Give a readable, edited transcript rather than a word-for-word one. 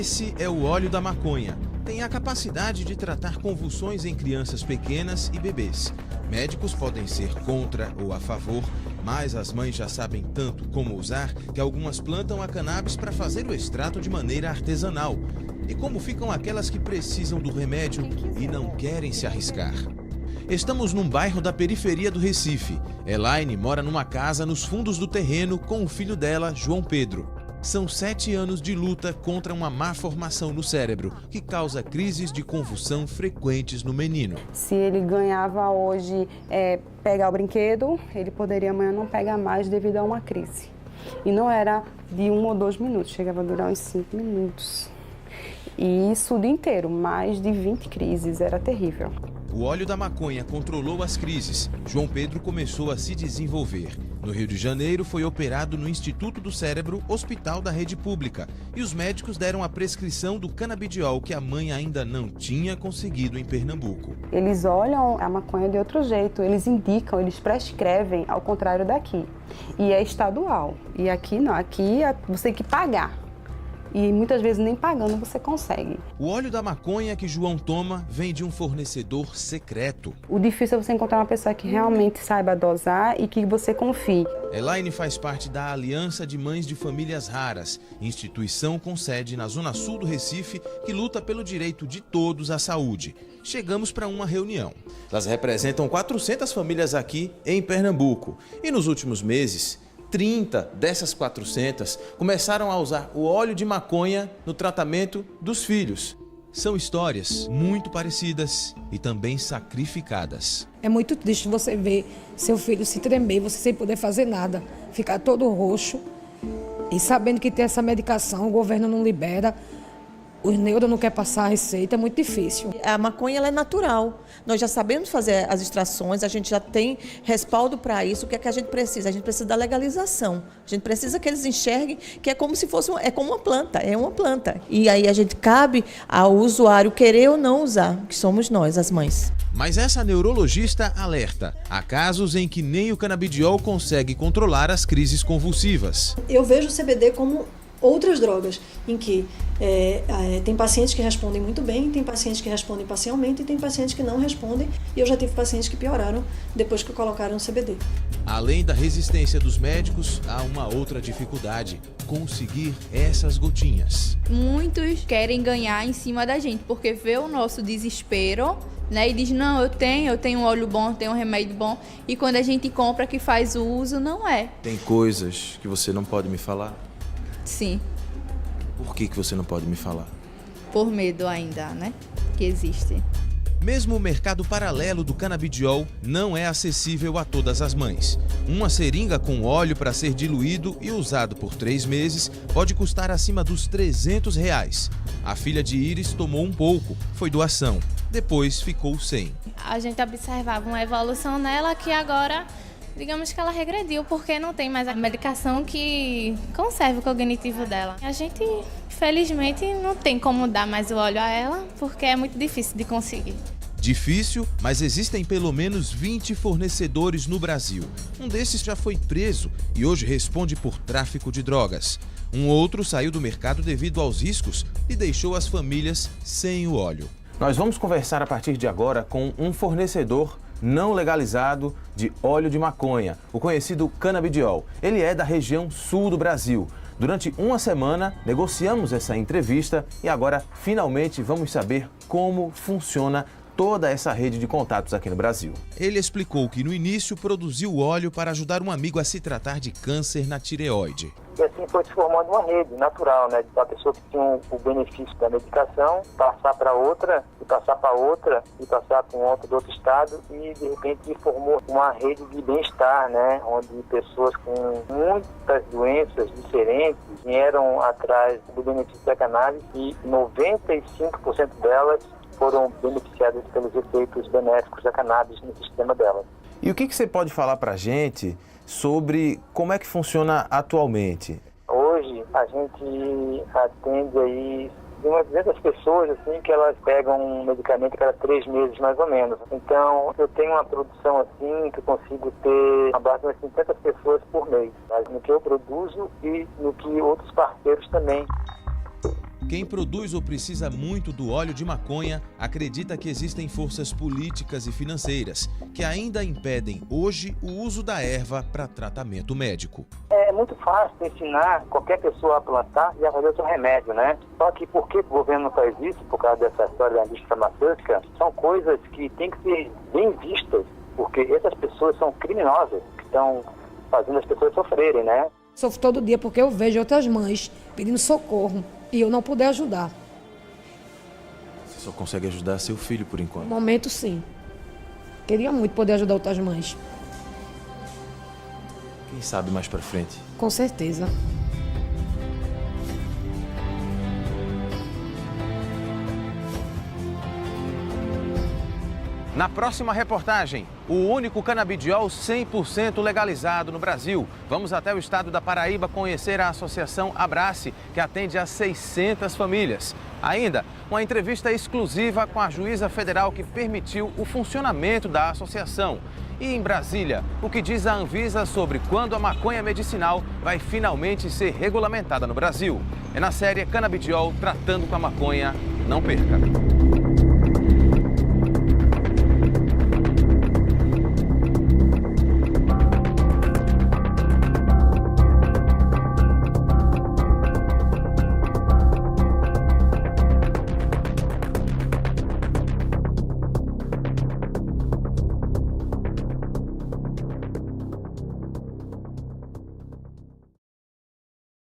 Esse é o óleo da maconha. Tem a capacidade de tratar convulsões em crianças pequenas e bebês. Médicos podem ser contra ou a favor, mas as mães já sabem tanto como usar que algumas plantam a cannabis para fazer o extrato de maneira artesanal. E como ficam aquelas que precisam do remédio e não querem se arriscar? Estamos num bairro da periferia do Recife. Elaine mora numa casa nos fundos do terreno com o filho dela, João Pedro. São 7 anos de luta contra uma má formação no cérebro, que causa crises de convulsão frequentes no menino. Se ele ganhava hoje pegar o brinquedo, ele poderia amanhã não pegar mais devido a uma crise. E não era de 1 ou 2 minutos, chegava a durar uns 5 minutos. E isso o dia inteiro, mais de 20 crises, era terrível. O óleo da maconha controlou as crises. João Pedro começou a se desenvolver. No Rio de Janeiro, foi operado no Instituto do Cérebro, hospital da rede pública. E os médicos deram a prescrição do canabidiol, que a mãe ainda não tinha conseguido em Pernambuco. Eles olham a maconha de outro jeito, eles indicam, eles prescrevem, ao contrário daqui. E é estadual. E aqui não, aqui você tem que pagar. E muitas vezes nem pagando você consegue. O óleo da maconha que João toma vem de um fornecedor secreto. O difícil é você encontrar uma pessoa que realmente saiba dosar e que você confie. Elaine faz parte da Aliança de Mães de Famílias Raras, instituição com sede na zona sul do Recife que luta pelo direito de todos à saúde. Chegamos para uma reunião. Elas representam 400 famílias aqui em Pernambuco. E nos últimos meses, 30 dessas 400 começaram a usar o óleo de maconha no tratamento dos filhos. São histórias muito parecidas e também sacrificadas. É muito triste você ver seu filho se tremer, você sem poder fazer nada, ficar todo roxo e sabendo que tem essa medicação, o governo não libera. Os neuros não querem passar a receita, é muito difícil. A maconha ela é natural. Nós já sabemos fazer as extrações, a gente já tem respaldo para isso. O que é que a gente precisa? A gente precisa da legalização. A gente precisa que eles enxerguem que é como se fosse é como uma planta, é uma planta. E aí a gente cabe ao usuário querer ou não usar, que somos nós, as mães. Mas essa neurologista alerta. Há casos em que nem o canabidiol consegue controlar as crises convulsivas. Eu vejo o CBD como outras drogas, em que tem pacientes que respondem muito bem, tem pacientes que respondem parcialmente e tem pacientes que não respondem. E eu já tive pacientes que pioraram depois que colocaram o CBD. Além da resistência dos médicos, há uma outra dificuldade: conseguir essas gotinhas. Muitos querem ganhar em cima da gente, porque vê o nosso desespero, né, e diz, não, eu tenho um óleo bom, eu tenho um remédio bom. E quando a gente compra que faz o uso, não é. Tem coisas que você não pode me falar? Sim. Por que você não pode me falar? Por medo ainda, né? Que existe. Mesmo o mercado paralelo do canabidiol não é acessível a todas as mães. Uma seringa com óleo para ser diluído e usado por 3 meses pode custar acima dos R$300. A filha de Iris tomou um pouco, foi doação. Depois ficou sem. A gente observava uma evolução nela que agora, digamos que ela regrediu, porque não tem mais a medicação que conserve o cognitivo dela. A gente, felizmente, não tem como dar mais o óleo a ela, porque é muito difícil de conseguir. Difícil, mas existem pelo menos 20 fornecedores no Brasil. Um desses já foi preso e hoje responde por tráfico de drogas. Um outro saiu do mercado devido aos riscos e deixou as famílias sem o óleo. Nós vamos conversar a partir de agora com um fornecedor não legalizado de óleo de maconha, o conhecido canabidiol. Ele é da região sul do Brasil. Durante uma semana, negociamos essa entrevista e agora, finalmente, vamos saber como funciona toda essa rede de contatos aqui no Brasil. Ele explicou que no início produziu óleo para ajudar um amigo a se tratar de câncer na tireoide. E assim foi se formando uma rede natural, né? Da pessoa que tinha o benefício da medicação, passar para outra, e passar para outra, e passar para um outro do outro estado, e de repente formou uma rede de bem-estar, né? Onde pessoas com muitas doenças diferentes vieram atrás do benefício da cannabis e 95% delas foram beneficiadas pelos efeitos benéficos da cannabis no sistema delas. E o que você pode falar para a gente sobre como é que funciona atualmente? Hoje a gente atende aí umas 200 pessoas assim, que elas pegam um medicamento a cada 3 meses mais ou menos. Então eu tenho uma produção assim que eu consigo ter abaixo de umas 50 pessoas por mês, no que eu produzo e no que outros parceiros também. Quem produz ou precisa muito do óleo de maconha acredita que existem forças políticas e financeiras que ainda impedem hoje o uso da erva para tratamento médico. É muito fácil ensinar qualquer pessoa a plantar e a fazer o seu remédio, né? Só que por que o governo não faz isso, por causa dessa história da indústria farmacêutica, são coisas que têm que ser bem vistas, porque essas pessoas são criminosas, que estão fazendo as pessoas sofrerem, né? Sofro todo dia porque eu vejo outras mães pedindo socorro e eu não puder ajudar. Você só consegue ajudar seu filho por enquanto? No momento, sim. Queria muito poder ajudar outras mães. Quem sabe mais pra frente? Com certeza. Na próxima reportagem, o único canabidiol 100% legalizado no Brasil. Vamos até o estado da Paraíba conhecer a associação Abrace, que atende a 600 famílias. Ainda, uma entrevista exclusiva com a juíza federal que permitiu o funcionamento da associação. E em Brasília, o que diz a Anvisa sobre quando a maconha medicinal vai finalmente ser regulamentada no Brasil. É na série Canabidiol Tratando com a Maconha. Não perca!